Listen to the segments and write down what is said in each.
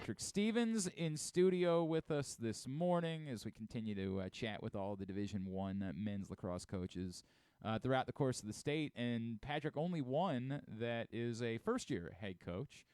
Patrick Stevens in studio with us this morning as we continue to chat with all the Division I men's lacrosse coaches throughout the course of the state. And Patrick, only one that is a first-year head coach.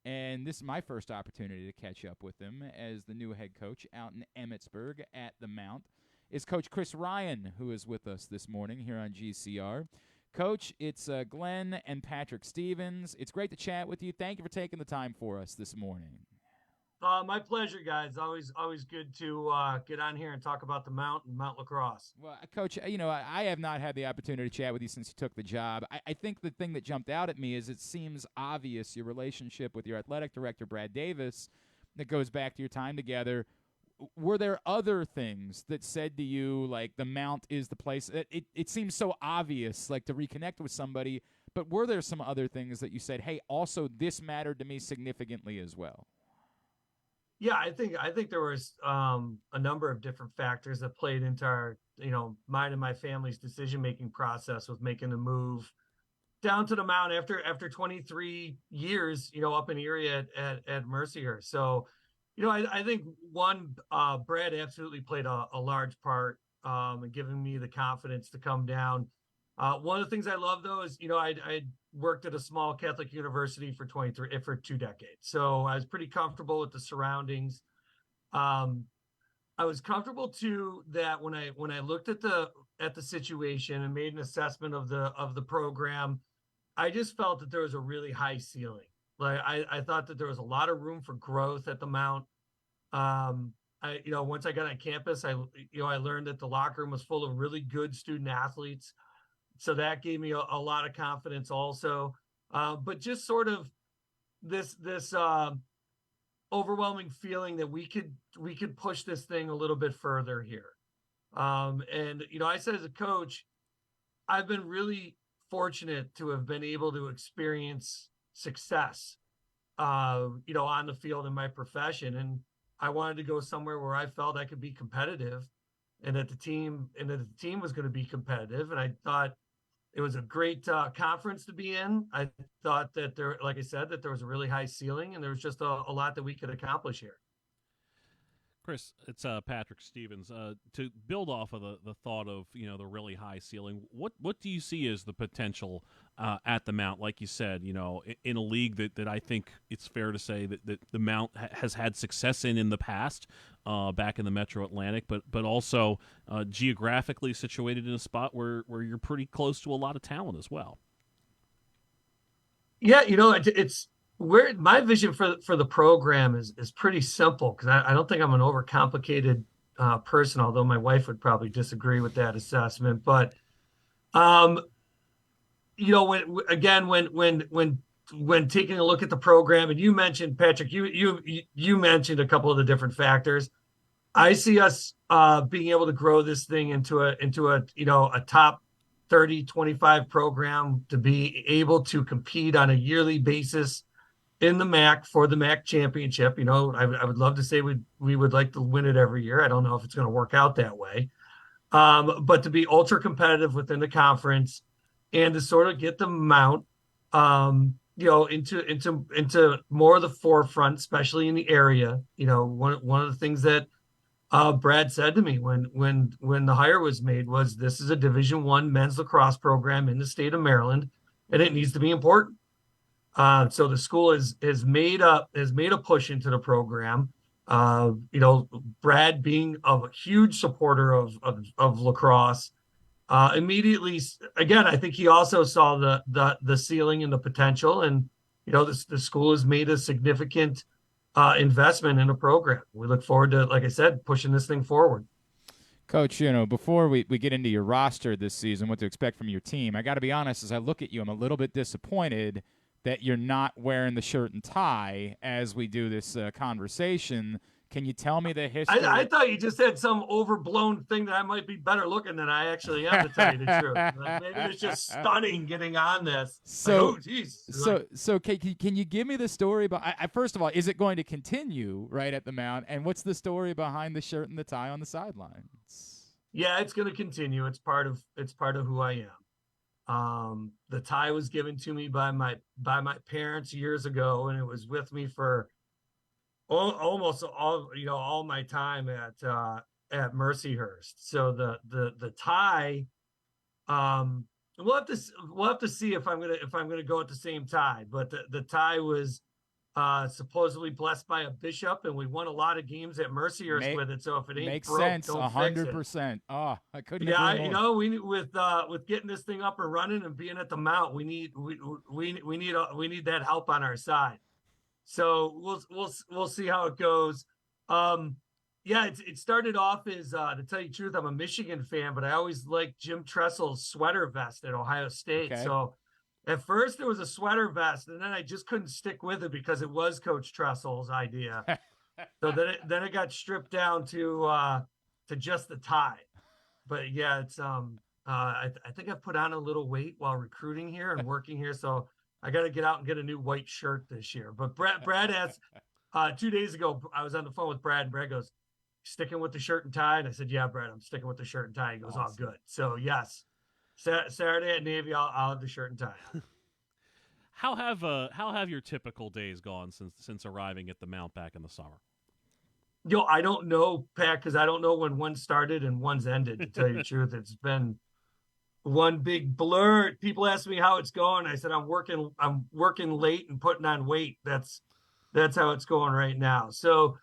And this is my first opportunity to catch up with him as the new head coach out in Emmitsburg at the Mount is Coach Chris Ryan, who is with us this morning here on GCR. Coach, it's Glenn and Patrick Stevens. It's great to chat with you. Thank you for taking the time for us this morning. My pleasure, guys. Always good to get on here and talk about the Mount and Mount Lacrosse. Well, Coach, I have not had the opportunity to chat with you since you took the job. I think the thing that jumped out at me is it seems obvious your relationship with your athletic director, Brad Davis, that goes back to your time together. Were there other things that said to you, like, the Mount is the place? It seems so obvious, like, to reconnect with somebody, but were there some other things that you said, hey, also this mattered to me significantly as well? Yeah, I think there was a number of different factors that played into our, mine and my family's decision-making process with making the move down to the Mount after 23 years, up in Erie at Mercier. So, I think one, Brad absolutely played a large part in giving me the confidence to come down. One of the things I love, though, is, I worked at a small Catholic university for 2 decades. So I was pretty comfortable with the surroundings. I was comfortable too that when I looked at the situation and made an assessment of the program, I just felt that there was a really high ceiling. Like I thought that there was a lot of room for growth at the Mount. Once I got on campus, I learned that the locker room was full of really good student athletes. So that gave me a lot of confidence also. But just sort of this overwhelming feeling that we could push this thing a little bit further here. And I said as a coach, I've been really fortunate to have been able to experience success, on the field in my profession. And I wanted to go somewhere where I felt I could be competitive and that the team was going to be competitive. And I thought it was a great conference to be in. I thought that there, like I said, that there was a really high ceiling and there was just a lot that we could accomplish here. Chris, it's Patrick Stevens. To build off of the thought of the really high ceiling, what do you see as the potential at the Mount? Like you said, in a league that I think it's fair to say that the Mount has had success in the past, back in the Metro Atlantic, but also geographically situated in a spot where you're pretty close to a lot of talent as well. Yeah, it's where my vision for the program is pretty simple because I don't think I'm an overcomplicated person, although my wife would probably disagree with that assessment. But when taking a look at the program, and you mentioned, Patrick, you mentioned a couple of the different factors. I see us being able to grow this thing into a top 30, 25 program to be able to compete on a yearly basis in the MAC for the MAC championship. I would love to say we would like to win it every year. I don't know if it's going to work out that way. But to be ultra competitive within the conference and to sort of get the Mount, into more of the forefront, especially in the area. One of the things that Brad said to me when the hire was made was this is a Division I men's lacrosse program in the state of Maryland, and it needs to be important. So the school has made a push into the program. Brad being a huge supporter of lacrosse, immediately, again, I think he also saw the ceiling and the potential, and the school has made a significant investment in the program. We look forward to, like I said, pushing this thing forward. Coach, before we get into your roster this season, what to expect from your team, I got to be honest, as I look at you, I'm a little bit disappointed that you're not wearing the shirt and tie as we do this conversation. Can you tell me the history? I thought you just had some overblown thing that I might be better looking than I actually am, to tell you the truth. Maybe it's just stunning getting on this. So can you give me the story about? First of all, is it going to continue right at the Mount? And what's the story behind the shirt and the tie on the sidelines? Yeah, it's going to continue. It's part of who I am. The tie was given to me by my parents years ago, and it was with me for almost all my time at Mercyhurst. So the tie, we'll have to see if I'm gonna go at the same tie. But the tie was supposedly blessed by a bishop, and we won a lot of games at Mercyhurst with it. So if it ain't Makes broke, sense, don't fix it. 100%. Oh, I couldn't Yeah, agree more. we with getting this thing up and running and being at the Mount, we need that help on our side. So we'll see how it goes. Yeah, it started off as to tell you the truth, I'm a Michigan fan, but I always liked Jim Tressel's sweater vest at Ohio State. Okay. So at first there was a sweater vest, and then I just couldn't stick with it because it was Coach Tressel's idea. So then it got stripped down to just the tie. But yeah, it's I think I've put on a little weight while recruiting here and working here, so I got to get out and get a new white shirt this year. But Brad asked 2 days ago, I was on the phone with Brad, and Brad goes, "Sticking with the shirt and tie?" And I said, "Yeah, Brad, I'm sticking with the shirt and tie." He goes, awesome. "All good." So yes, Saturday at Navy, I'll have the shirt and tie. How have your typical days gone since arriving at the Mount back in the summer? I don't know, Pat, because I don't know when one started and one's ended. To tell you the truth, it's been one big blur. People ask me how it's going. I said I'm working late and putting on weight. That's how it's going right now. So,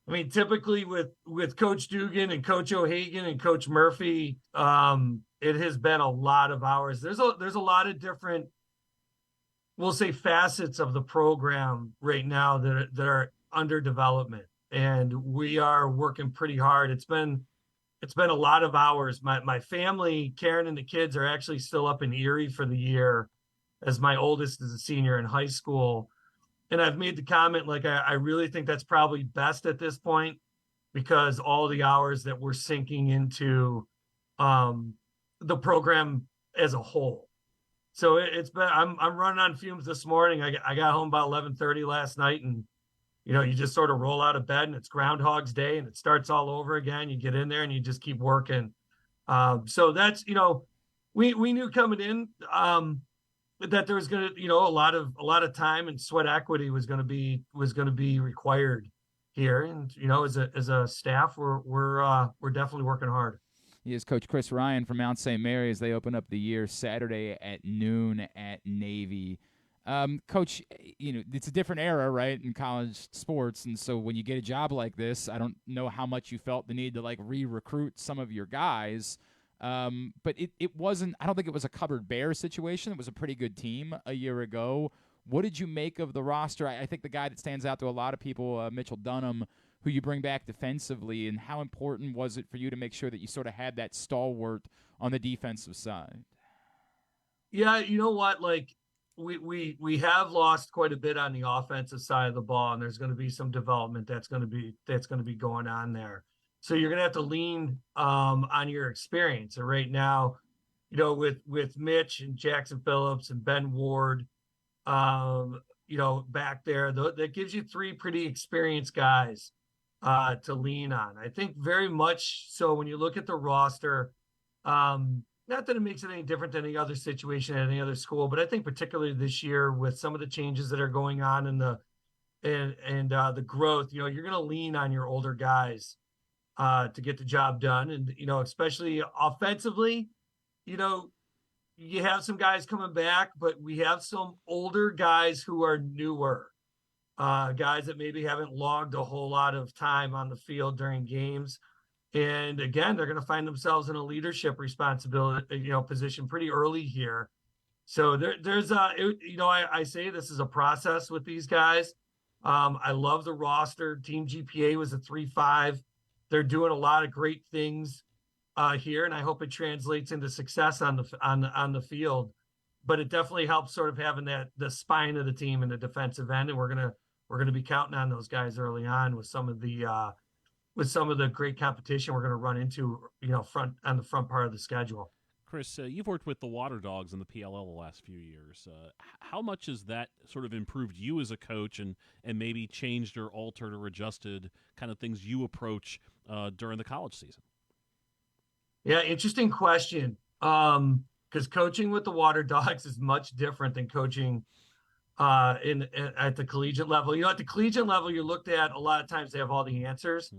I mean, typically with Coach Dugan and Coach O'Hagan and Coach Murphy, it has been a lot of hours. There's a lot of different, we'll say, facets of the program right now that are under development. And we are working pretty hard. It's been a lot of hours. My family, Karen and the kids, are actually still up in Erie for the year, as my oldest is a senior in high school. And I've made the comment, like, I really think that's probably best at this point, because all the hours that we're sinking into the program as a whole. So it's been, I'm running on fumes this morning. I got home about 11:30 last night, and you just sort of roll out of bed and it's Groundhog's Day and it starts all over again. You get in there and you just keep working. So that's, we knew coming in that there was going to, a lot of time and sweat equity was going to be required here. And, as a staff, we're definitely working hard. He is Coach Chris Ryan from Mount St. Mary's. They open up the year Saturday at noon at Navy. Coach, it's a different era, right, in college sports, and so when you get a job like this, I don't know how much you felt the need to re-recruit some of your guys, but it wasn't. I don't think it was a cupboard bare situation. It was a pretty good team a year ago. What did you make of the roster? I think the guy that stands out to a lot of people, Mitchell Dunham, who you bring back defensively, and how important was it for you to make sure that you sort of had that stalwart on the defensive side? Yeah, you know what, we have lost quite a bit on the offensive side of the ball, and there's going to be some development that's going to be going on there. So you're going to have to lean on your experience. And right now, with Mitch and Jackson Phillips and Ben Ward, back there, that gives you three pretty experienced guys to lean on. I think very much so when you look at the roster. Not that it makes it any different than any other situation at any other school, but I think particularly this year with some of the changes that are going on in the growth, you're going to lean on your older guys to get the job done. And, especially offensively, you have some guys coming back, but we have some older guys who are newer, guys that maybe haven't logged a whole lot of time on the field during games. And again, they're going to find themselves in a leadership responsibility, position pretty early here. So there's I say this is a process with these guys. I love the roster. Team GPA was a 3.5. They're doing a lot of great things here, and I hope it translates into success on the field. But it definitely helps sort of having the spine of the team in the defensive end, and we're gonna be counting on those guys early on with some of the great competition we're going to run into, on the front part of the schedule. Chris, you've worked with the Water Dogs in the PLL the last few years. How much has that sort of improved you as a coach and maybe changed or altered or adjusted kind of things you approach during the college season? Yeah, interesting question. Because coaching with the Water Dogs is much different than coaching at the collegiate level. At the collegiate level, you're looked at a lot of times they have all the answers.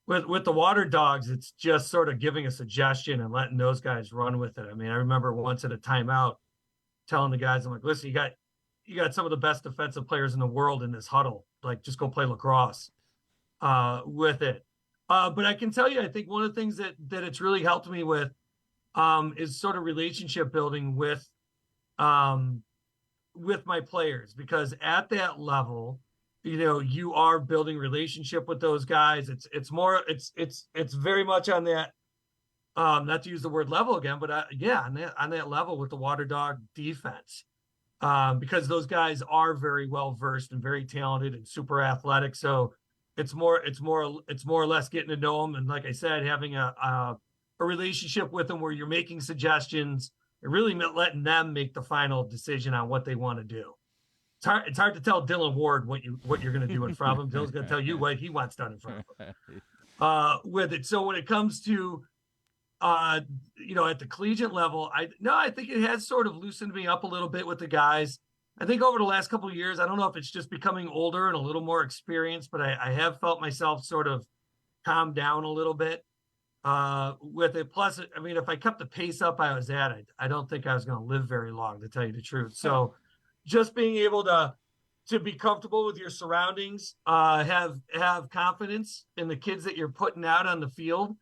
With the Water Dogs, it's just sort of giving a suggestion and letting those guys run with it. I mean, I remember once at a timeout telling the guys, I'm like, listen, you got some of the best defensive players in the world in this huddle. Like, just go play lacrosse with it. But I can tell you, I think one of the things that it's really helped me with is sort of relationship building with my players, because at that level, you are building relationship with those guys. It's very much on that, not to use the word level again, but on that level with the Water Dog defense, because those guys are very well versed and very talented and super athletic. So it's more or less getting to know them, and like I said, having a relationship with them where you're making suggestions and really letting them make the final decision on what they want to do. It's hard to tell Dylan Ward what you're going to do in front of him. Dylan's going to tell you what he wants done in front of him with it. So when it comes to at the collegiate level, I think it has sort of loosened me up a little bit with the guys. I think over the last couple of years, I don't know if it's just becoming older and a little more experienced, but I have felt myself sort of calm down a little bit with it. Plus, I mean, if I kept the pace up I was at, I don't think I was going to live very long, to tell you the truth. So just being able to be comfortable with your surroundings, have confidence in the kids that you're putting out on the field,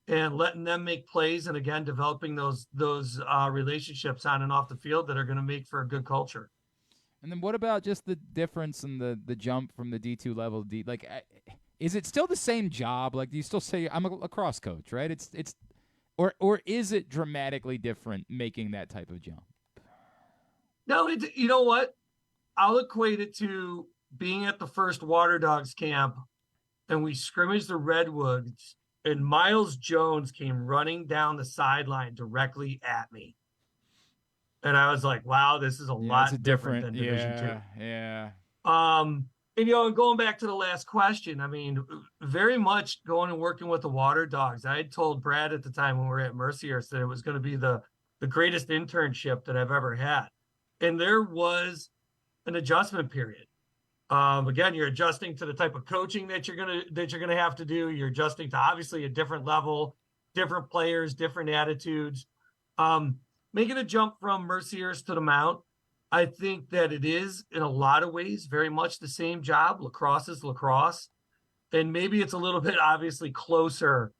and letting them make plays, and again, developing those relationships on and off the field that are going to make for a good culture. And then what about just the difference in the jump from the D2 level to D? Like, is it still the same job? Like, do you still say I'm a lacrosse coach, right? Or is it dramatically different making that type of jump? No, you know what? I'll equate it to being at the first Water Dogs camp, and we scrimmaged the Redwoods, and Miles Jones came running down the sideline directly at me. And I was like, wow, this is a lot different than Division II. Yeah. And going back to the last question, I mean, very much going and working with the Water Dogs. I had told Brad at the time when we were at Mercyhurst that it was going to be the greatest internship that I've ever had. And there was an adjustment period. Again, you're adjusting to the type of coaching that you're gonna have to do. You're adjusting to obviously a different level, different players, different attitudes. Making a jump from Mercyhurst to the Mount, I think that it is in a lot of ways very much the same job. Lacrosse is lacrosse, and maybe it's a little bit obviously closer,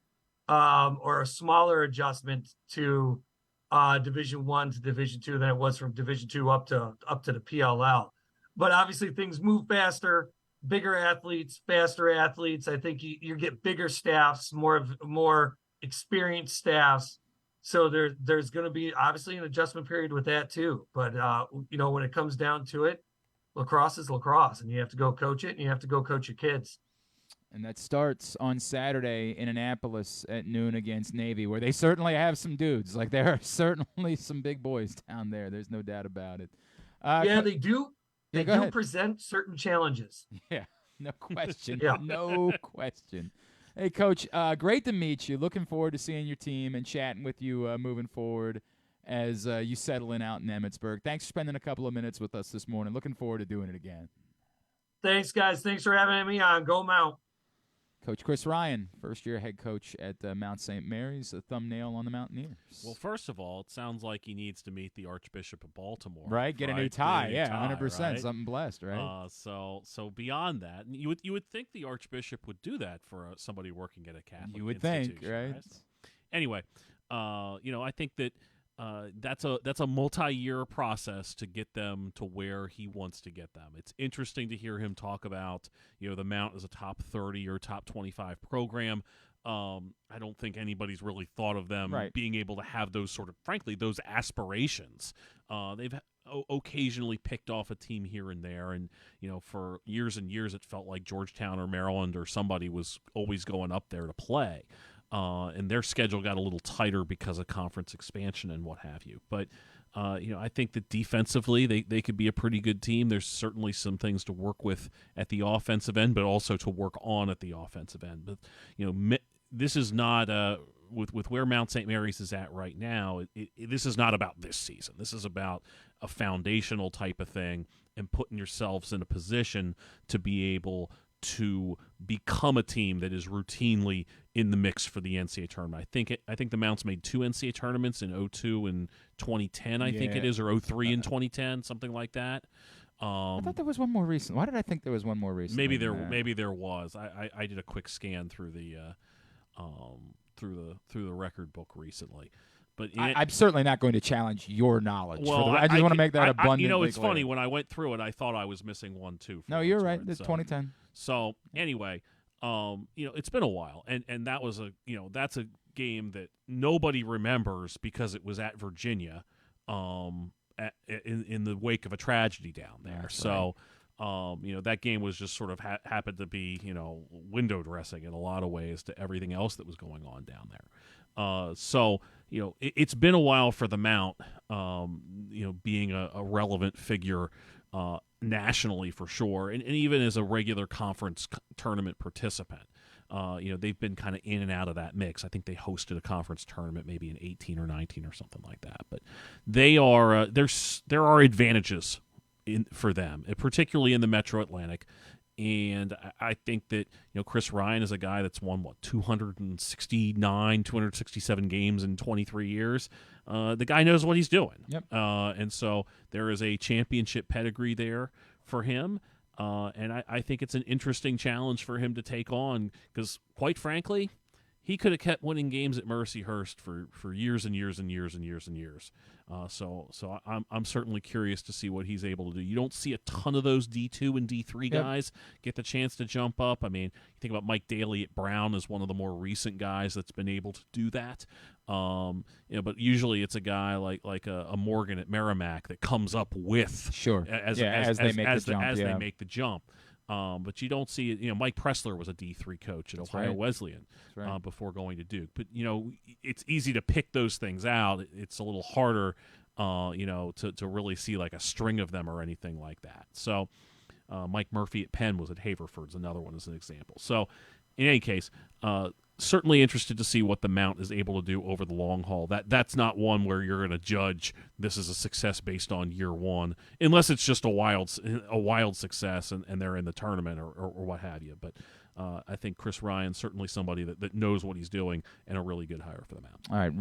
or a smaller adjustment to Division I to Division II than it was from Division II up to the PLL. But obviously things move faster, bigger athletes, faster athletes. I think you get bigger staffs, more experienced staffs. So there's going to be obviously an adjustment period with that too. But when it comes down to it, lacrosse is lacrosse, and you have to go coach it, and you have to go coach your kids. And that starts on Saturday in Annapolis at noon against Navy, where they certainly have some dudes. Like, there are certainly some big boys down there. There's no doubt about it. They do. They do ahead. Present certain challenges. Yeah, no question. Yeah. No question. Hey, Coach, great to meet you. Looking forward to seeing your team and chatting with you moving forward as you settle in out in Emmitsburg. Thanks for spending a couple of minutes with us this morning. Looking forward to doing it again. Thanks, guys. Thanks for having me on. Go Mount. Coach Chris Ryan, first-year head coach at Mount St. Mary's, a thumbnail on the Mountaineers. Well, first of all, it sounds like he needs to meet the Archbishop of Baltimore. Right, get a new tie. Yeah, 100%. Right? Something blessed, right? So beyond that, you would think the Archbishop would do that for somebody working at a Catholic You would institution, think, right? Anyway, I think that that's a multi-year process to get them to where he wants to get them. It's interesting to hear him talk about, the Mount as a top 30 or top 25 program. I don't think anybody's really thought of them being able to have those those aspirations. They've occasionally picked off a team here and there, and for years and years it felt like Georgetown or Maryland or somebody was always going up there to play. And their schedule got a little tighter because of conference expansion and what have you. But, I think that defensively they could be a pretty good team. There's certainly some things to work with at the offensive end, but also to work on at the offensive end. But, this is not with where Mount St. Mary's is at right now. This is not about this season. This is about a foundational type of thing. and putting yourselves in a position to be able to become a team that is routinely in the mix for the NCAA tournament. I think the Mounts made 2 NCAA tournaments in 02 and 2010, I think it is, or 03 and 2010, something like that. I thought there was one more recent. Why did I think there was one more recent? Maybe there was. I did a quick scan through the record book recently. But I'm certainly not going to challenge your knowledge. Well, I just want to make that abundantly it's clear. funny, when I went through it, I thought I was missing one too. No, you're right. It's 2010. So anyway, it's been a while, and that was that's a game that nobody remembers because it was at Virginia, in the wake of a tragedy down there. That's so. That game was just sort of happened to be, window dressing in a lot of ways to everything else that was going on down there. So it's been a while for the Mount, being a relevant figure nationally for sure, and even as a regular conference tournament participant. They've been kind of in and out of that mix. I think they hosted a conference tournament maybe in 18 or 19 or something like that. But they are there are advantages for them, particularly in the Metro Atlantic. And I think that Chris Ryan is a guy that's won 267 games in 23 years. The guy knows what he's doing. Yep. And so there is a championship pedigree there for him. And I think it's an interesting challenge for him to take on because, quite frankly, he could have kept winning games at Mercyhurst for years and years and years and years and years. So I'm certainly curious to see what he's able to do. You don't see a ton of those D2 and D3 guys get the chance to jump up. I mean, you think about Mike Daly at Brown as one of the more recent guys that's been able to do that. But usually it's a guy like a Morgan at Merrimack that comes up with as they make the jump. But you don't see it. Mike Pressler was a D3 coach at Ohio Wesleyan before going to Duke. But it's easy to pick those things out. It's a little harder, to really see like a string of them or anything like that. So Mike Murphy at Penn was at Haverford's another one as an example. So in any case, certainly interested to see what the Mount is able to do over the long haul. That's not one where you're going to judge this is a success based on year one, unless it's just a wild success and they're in the tournament or what have you. But I think Chris Ryan's certainly somebody that knows what he's doing and a really good hire for the Mount. All right.